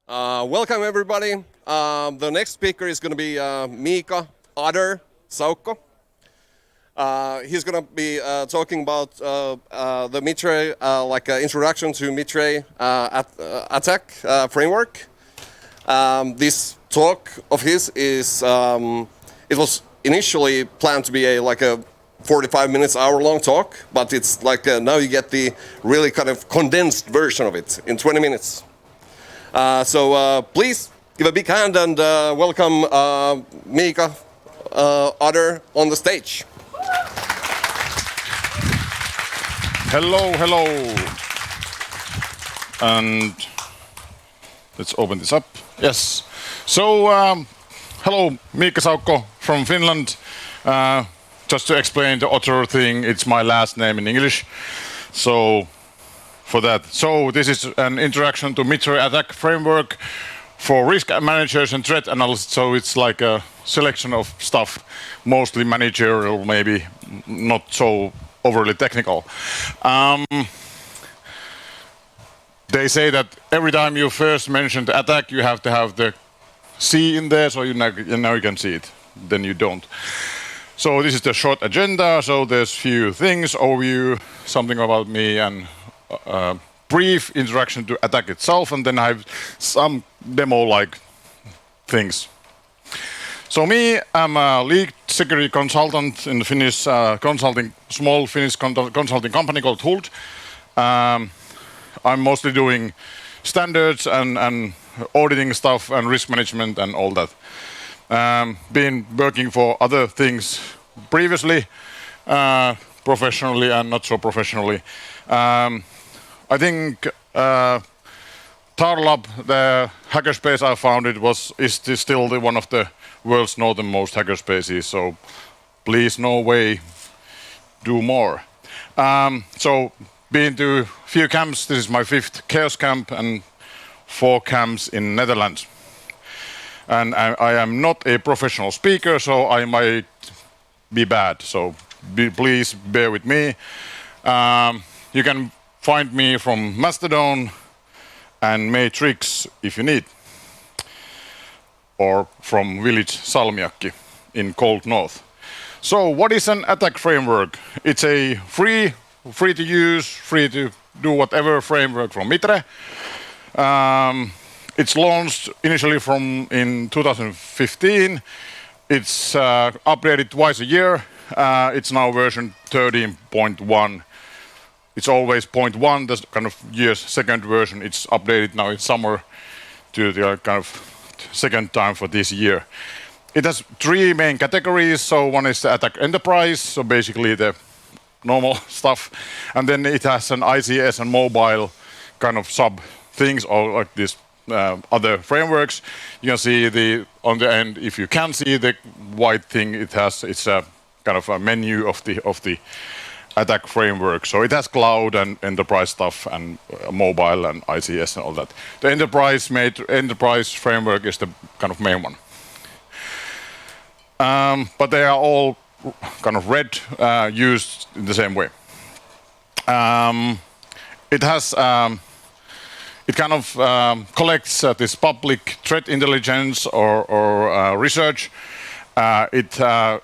Welcome everybody. The next speaker is going to be Miikka, Otter, Saukko. He's going to be talking about the MITRE, introduction to MITRE ATT&CK framework. This talk of his is, it was initially planned to be a 45 minutes, hour-long talk, but it's now you get the really kind of condensed version of it in 20 minutes. So please give a big hand and welcome Miikka, Otter on the stage. Hello, hello. And let's open this up. Yes. So, hello, Miikka Saukko from Finland. Just to explain the Otter thing, it's my last name in English. So, for that. So, this is an introduction to MITRE ATT&CK framework for risk managers and threat analysts. So, it's like a selection of stuff, mostly managerial, maybe not so overly technical. They say that every time you first mention the attack, you have to have the C in there, so now you can see it. Then you don't. So this is the short agenda. So there's few things, overview, something about me, and brief introduction to attack itself, and then I have some demo-like things. So me, I'm a lead security consultant in the Finnish small Finnish consulting company called Hult. I'm mostly doing standards and auditing stuff and risk management and all that. Been working for other things previously, professionally and not so professionally. I think Tarlab, the hackerspace I founded, is still one of the world's northernmost hackerspaces. So please, no way, do more. So been to a few camps. This is my 5th chaos camp and 4 camps in Netherlands. And I am not a professional speaker, so I might be bad. So please bear with me. You can find me from Mastodon and Matrix if you need. Or from village Salmiakki in cold north. So what is an attack framework? It's a free to use, free to do whatever framework from MITRE. It's launched initially in 2015. It's updated twice a year. It's now version 13.1. It's always 0.1, the kind of year's second version. It's updated now in summer to the kind of second time for this year. It has 3 main categories. So one is the attack enterprise, so basically the normal stuff. And then it has an ICS and mobile kind of sub things, or like this other frameworks. You can see on the end, if you can see the white thing, it's a kind of a menu of the attack framework. So it has cloud and enterprise stuff and mobile and ICS and all that. The enterprise framework is the kind of main one. But they are all kind of used in the same way. It kind of collects this public threat intelligence or research. It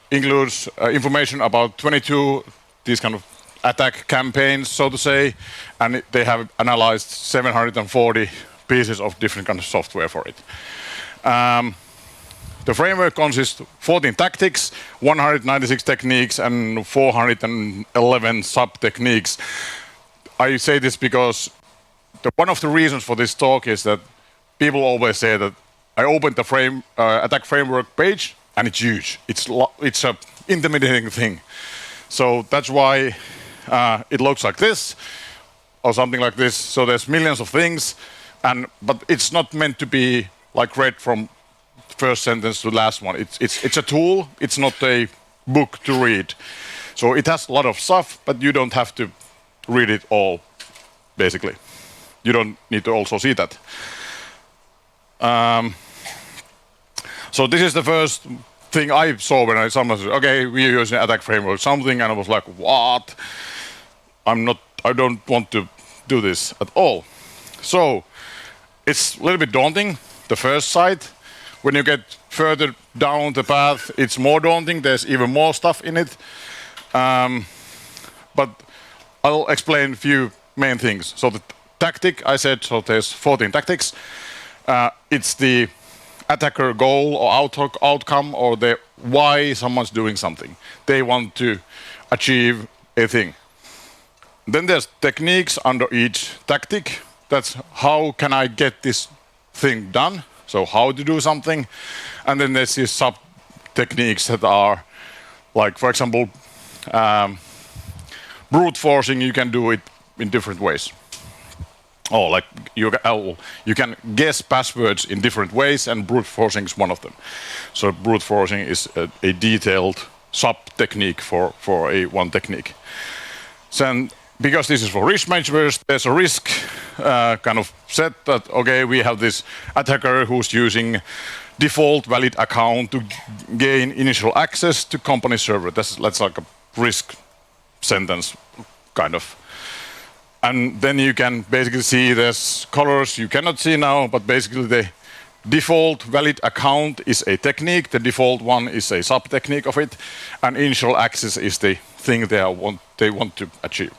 includes information about 22 these kind of attack campaigns, so to say, and they have analyzed 740 pieces of different kind of software for it. The framework consists of 14 tactics, 196 techniques, and 411 sub-techniques. I say this because one of the reasons for this talk is that people always say that I opened the attack framework page and it's huge. It's a intimidating thing. So that's why it looks like this or something like this. So there's millions of things, but it's not meant to be like read from first sentence to last one. It's a tool. It's not a book to read. So it has a lot of stuff, but you don't have to read it all, basically. You don't need to also see that. So this is the first thing I saw when someone said, okay, we're using attack framework something, and I was like, what? I don't want to do this at all. So It's a little bit daunting, the first side. When you get further down the path, it's more daunting. There's even more stuff in it. But I'll explain a few main things. So the tactic, I said, so there's 14 tactics. It's the attacker goal or outcome or the why someone's doing something. They want to achieve a thing. Then there's techniques under each tactic. That's how can I get this thing done? So how to do something. And then there's these sub techniques that are like, for example, brute forcing, you can do it in different ways. Or like you can guess passwords in different ways, and brute forcing is one of them. So brute forcing is a detailed sub technique for one technique. So because this is for risk managers, there's a risk kind of set that okay, we have this attacker who's using default valid account to gain initial access to company server. That's like a risk sentence, kind of. And then you can basically see there's colors you cannot see now, but basically the default valid account is a technique, the default one is a sub-technique of it, and initial access is the thing they want to achieve.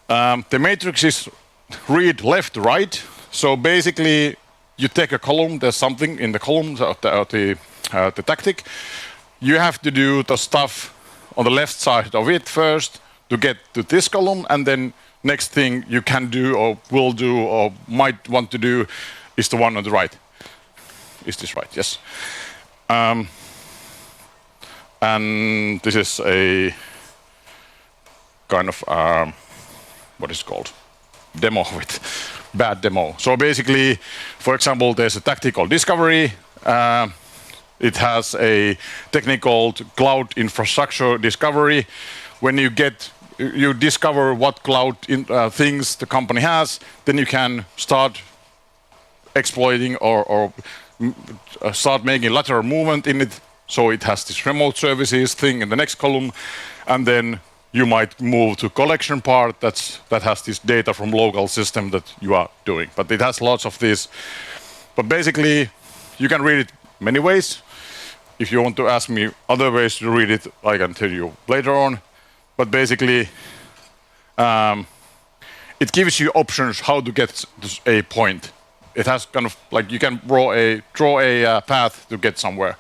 The matrix is read left to right, so basically you take a column, there's something in the column of the tactic, you have to do the stuff on the left side of it first, to get to this column, and then next thing you can do or will do or might want to do is the one on the right. Is this right? Yes. And this is a kind of what is it called? Demo of it. Bad demo. So basically, for example, there's a tactic called discovery. It has a technique called cloud infrastructure discovery. When you discover what cloud things the company has, then you can start exploiting or start making lateral movement in it. So it has this remote services thing in the next column, and then you might move to collection part that has this data from local system that you are doing. But it has lots of this. But basically, you can read it many ways. If you want to ask me other ways to read it, I can tell you later on. But basically, it gives you options how to get a point. It has kind of like you can draw a path to get somewhere.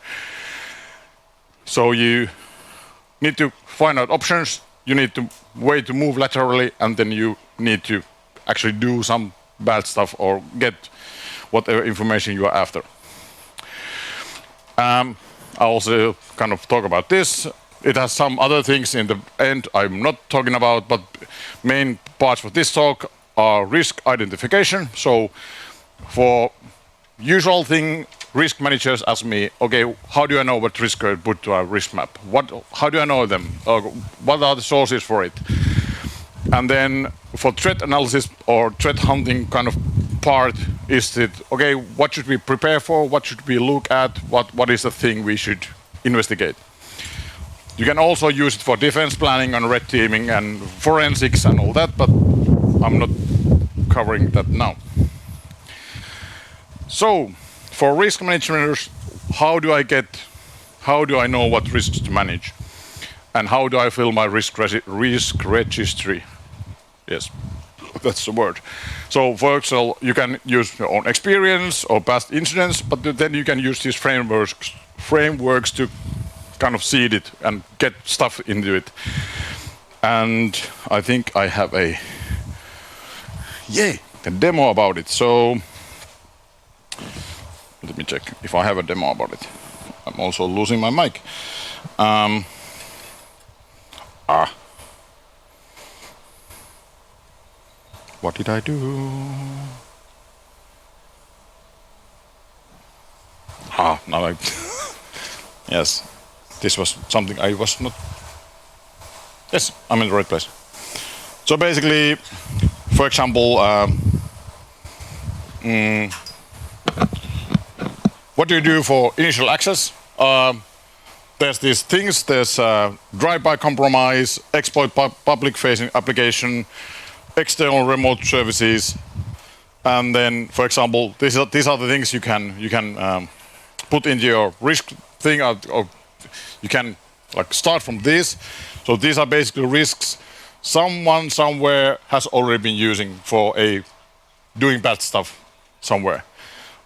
So you need to find out options. You need to way to move laterally, and then you need to actually do some bad stuff or get whatever information you are after. I also kind of talk about this. It has some other things in the end I'm not talking about, but main parts for this talk are risk identification. So for usual thing, risk managers ask me, okay, how do I know what risk I put to a risk map? How do I know them? What are the sources for it? And then for threat analysis or threat hunting kind of part is that, okay, what should we prepare for? What should we look at? What is the thing we should investigate? You can also use it for defense planning and red teaming and forensics and all that, but I'm not covering that now. So, for risk managers, how do I know what risks to manage? And how do I fill my risk registry? Yes, that's the word. So, for example, you can use your own experience or past incidents, but then you can use these frameworks to kind of seed it and get stuff into it. And I think I have a demo about it. So let me check if I have a demo about it. I'm also losing my mic. What did I do? Now I yes. This was something I was not. Yes, I'm in the right place. So basically, for example, what do you do for initial access? There's these things. There's drive-by compromise, exploit public-facing application, external remote services, And then, for example, these are the things you can put into your risk thing, or you can like start from this. So these are basically risks someone somewhere has already been using for doing bad stuff somewhere.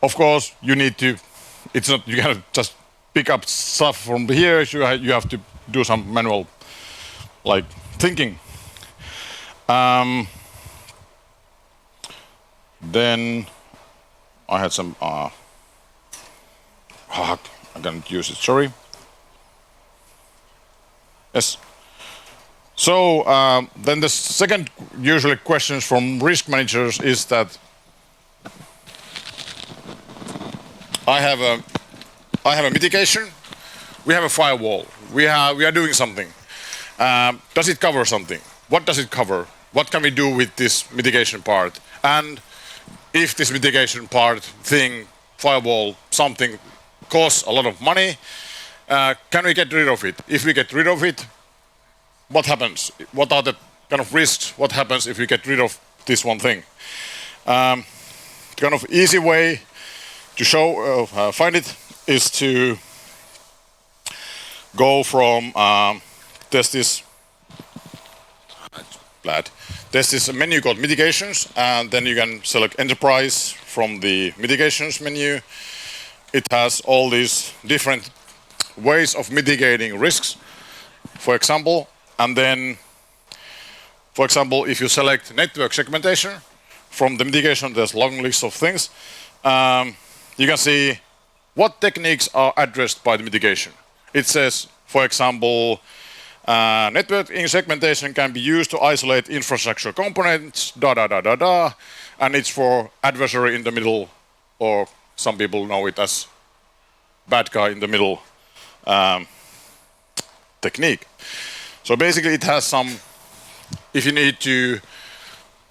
Of course, you need to. It's not you cannot just pick up stuff from here. You have to do some manual like thinking. Then I had some. I can't use it. Sorry. Yes. So then the second usually questions from risk managers is that I have a mitigation. We have a firewall. We are doing something. Does it cover something? What does it cover? What can we do with this mitigation part? And if this mitigation part thing, firewall, something costs a lot of money, can we get rid of it? If we get rid of it, what happens? What are the kind of risks? What happens if we get rid of this one thing? The kind of easy way to show find it is to go from there's this menu called mitigations, and then you can select enterprise from the mitigations menu. It has all these different ways of mitigating risks, for example. And then, for example, if you select network segmentation from the mitigation, there's a long list of things. You can see what techniques are addressed by the mitigation. It says, for example, networking segmentation can be used to isolate infrastructure components, and it's for adversary in the middle, or some people know it as bad guy in the middle technique. So basically it has some, if you need to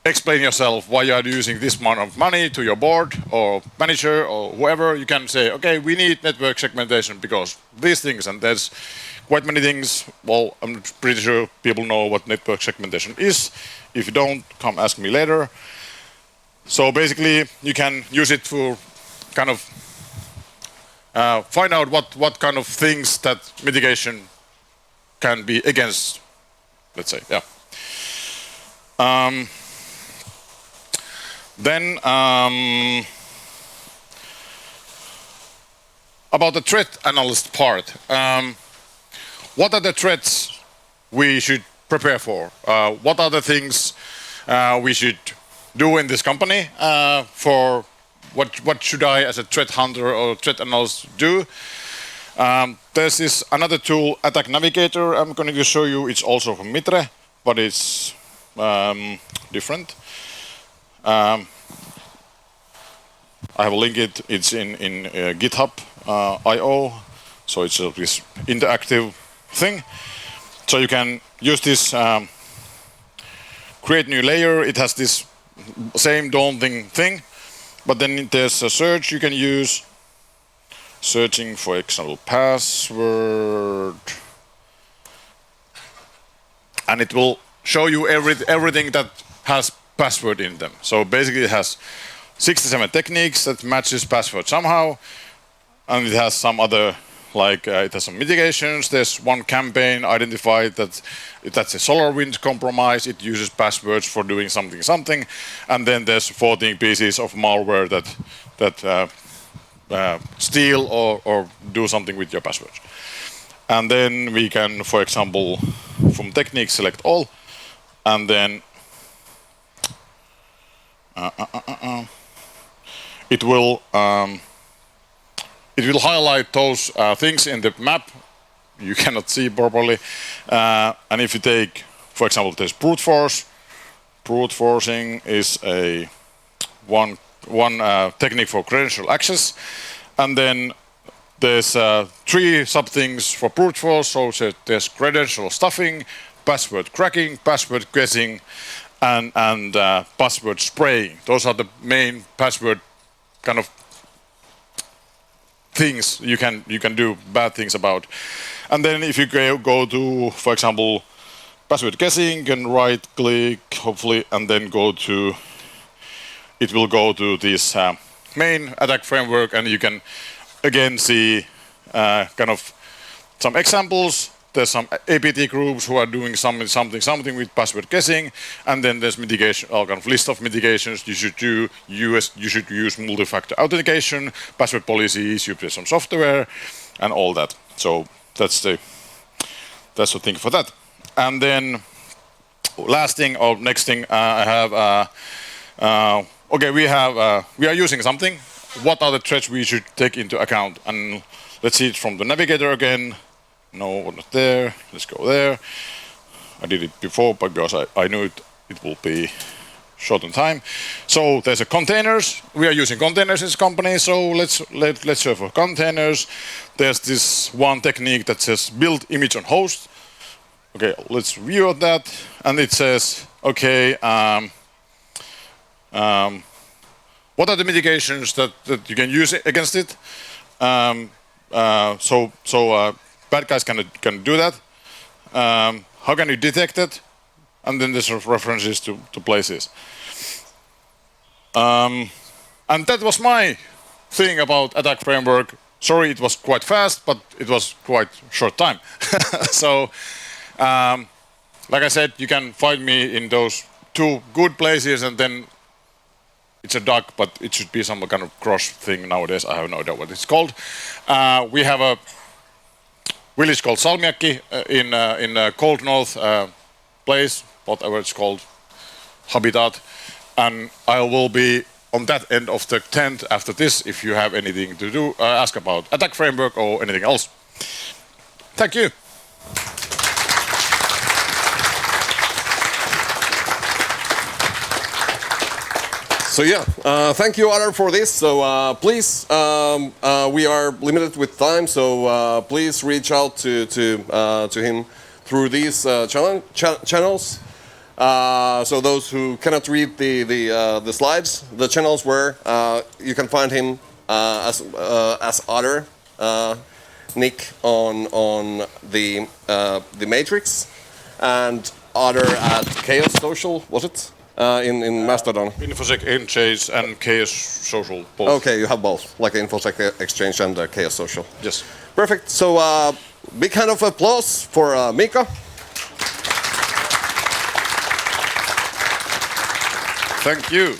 explain yourself why you are using this amount of money to your board or manager or whoever, you can say, okay, we need network segmentation because these things, and there's quite many things. Well, I'm pretty sure people know what network segmentation is. If you don't, come ask me later. So basically you can use it to kind of find out what kind of things that mitigation can be against, let's say, yeah. Then about the threat analyst part. What are the threats we should prepare for? What are the things we should do in this company? For what should I, as a threat hunter or threat analyst, do? There's this another tool, Attack Navigator. I'm going to show you. It's also from MITRE, but it's different. I have a link. It's in GitHub IO, so it's this interactive thing. So you can use this, create new layer. It has this same daunting thing, but then there's a search you can use. Searching, for example, password, and it will show you everything that has password in them. So basically it has 67 techniques that matches password somehow, and it has some other, like it has some mitigations. There's one campaign identified that's a SolarWinds compromise. It uses passwords for doing something, and then there's 14 pieces of malware that steal or do something with your passwords. And then we can, for example, from techniques select all, and then it will highlight those things in the map you cannot see properly. And if you take, for example, there's brute force. Brute forcing is a one technique for credential access, and then there's 3 sub things for brute force. So there's credential stuffing, password cracking, password guessing, and password spraying. Those are the main password kind of things you can do bad things about. And then if you go to, for example, password guessing, you can right click hopefully, and then go to it will go to this main attack framework, and you can again see kind of some examples. There's some APT groups who are doing something with password guessing, and then there's mitigation, kind of list of mitigations you should do. You should use multi-factor authentication, password policies, you use some software, and all that. So that's the thing for that. And then last thing or next thing I have. Okay, we are using something. What are the threats we should take into account? And let's see it from the navigator again. No, not there. Let's go there. I did it before, but because I knew it will be short on time. So there's a containers. We are using containers in this company. So let's search for containers. There's this one technique that says build image on host. Okay, let's view that, and it says okay. What are the mitigations that you can use against it? Bad guys can do that. How can you detect it? And then there's references to places. And that was my thing about attack framework. Sorry, it was quite fast, but it was quite short time. So, like I said, you can find me in those 2 good places, and then it's a duck, but it should be some kind of cross thing nowadays. I have no idea what it's called. We have a village called Salmiakki in a cold north place, whatever it's called, habitat. And I will be on that end of the tent after this if you have anything to do, ask about attack framework or anything else. Thank you. So yeah, thank you, Otter, for this. So please, we are limited with time, so please reach out to him through these channels. So those who cannot read the slides, the channels where you can find him as Otter, Nick on the Matrix, and Otter at Chaos Social. Was it? In Mastodon. InfoSec Exchange and Chaos Social. Both. Okay, you have both, like InfoSec Exchange and Chaos Social. Yes. Perfect. So big hand of applause for Miikka. Thank you.